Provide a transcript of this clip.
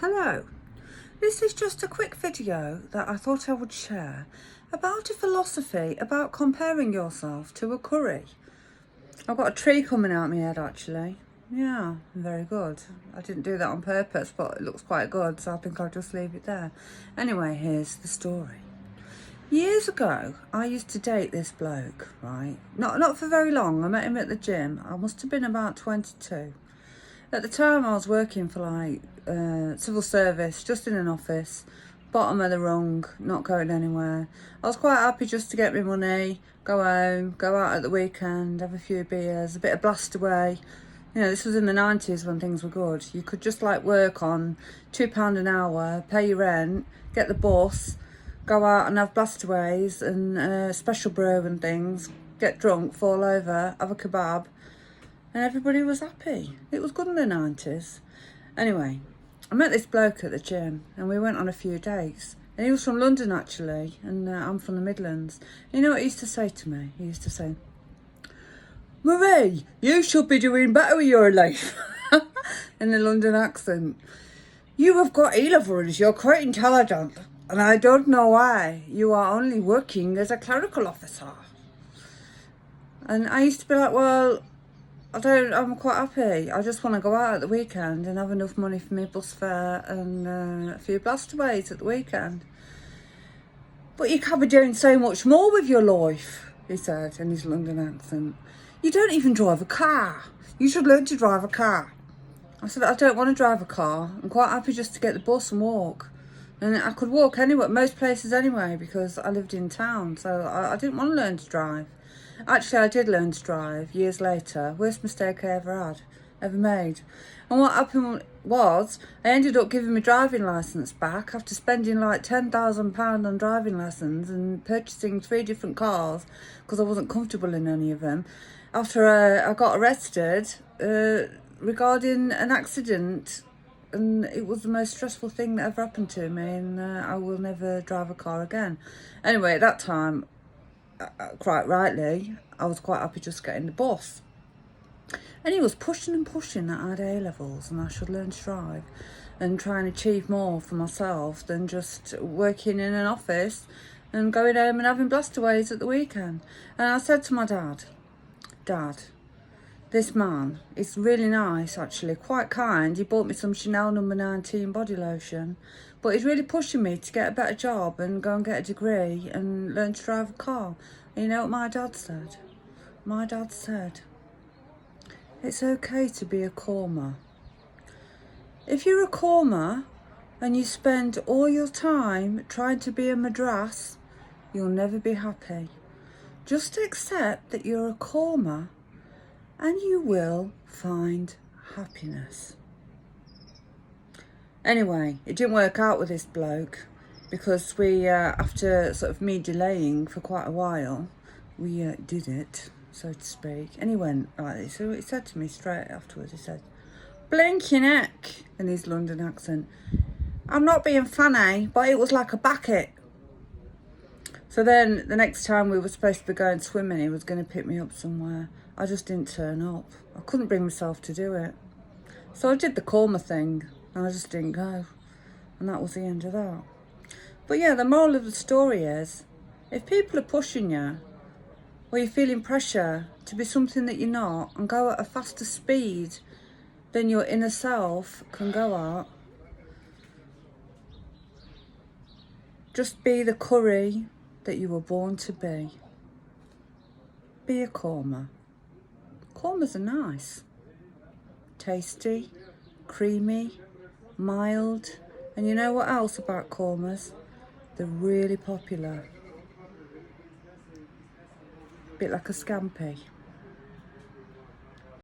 Hello, this is just a quick video that I thought I would share about a philosophy about comparing yourself to a curry. I've got a tree coming out my head actually. Yeah, very good. I didn't do that on purpose, but it looks quite good, so I think I'll just leave it there. Anyway, here's the story. Years ago, I used to date this bloke, right? Not for very long. I met him at the gym. I must have been about 22. At the time, I was working for civil service, just in an office, bottom of the rung, not going anywhere. I was quite happy just to get my money, go home, go out at the weekend, have a few beers, a bit of blast away. You know, this was in the 90s when things were good. You could just work on £2 an hour, pay your rent, get the bus, go out and have blastaways and special brew and things, get drunk, fall over, have a kebab, and everybody was happy. It was good in the 90s. Anyway, I met this bloke at the gym and we went on a few dates. And he was from London actually, and I'm from the Midlands. You know what he used to say to me? He used to say, "Marie, you should be doing better with your life." In the London accent. "You have got A-levels, you're quite intelligent, and I don't know why you are only working as a clerical officer." And I used to be like, well, I'm quite happy. I just want to go out at the weekend and have enough money for my bus fare and a few blastaways at the weekend. "But you can be doing so much more with your life," he said in his London accent. "You don't even drive a car. You should learn to drive a car." I said, "I don't want to drive a car. I'm quite happy just to get the bus and walk." And I could walk anywhere, most places anyway, because I lived in town, so I didn't want to learn to drive. Actually, I did learn to drive years later. Worst mistake I ever made. And what happened was, I ended up giving my driving licence back after spending £10,000 on driving lessons and purchasing 3 different cars because I wasn't comfortable in any of them. After I got arrested regarding an accident, and it was the most stressful thing that ever happened to me, and I will never drive a car again. Anyway, at that time, quite rightly, I was quite happy just getting the bus. And he was pushing and pushing that I had A-levels and I should learn to drive and try and achieve more for myself than just working in an office and going home and having blastaways at the weekend. And I said to my dad, "Dad, this man is really nice actually, quite kind. He bought me some Chanel No. 19 body lotion, but he's really pushing me to get a better job and go and get a degree and learn to drive a car." And you know what my dad said? My dad said, "It's okay to be a cormer. If you're a cormer and you spend all your time trying to be a madras, you'll never be happy. Just accept that you're a cormer and you will find happiness." Anyway, it didn't work out with this bloke because we, after sort of me delaying for quite a while, we did it, so to speak. And he went like this. So he said to me straight afterwards, he said, "Blink your neck," in his London accent. "I'm not being funny, but it was like a bucket." So then the next time we were supposed to be going swimming, he was going to pick me up somewhere. I just didn't turn up. I couldn't bring myself to do it. So I did the cormer thing and I just didn't go. And that was the end of that. But yeah, the moral of the story is, if people are pushing you or you're feeling pressure to be something that you're not and go at a faster speed than your inner self can go at, just be the curry that you were born to be. Be a korma. Kormas are nice. Tasty, creamy, mild. And you know what else about kormas? They're really popular. Bit like a scampi.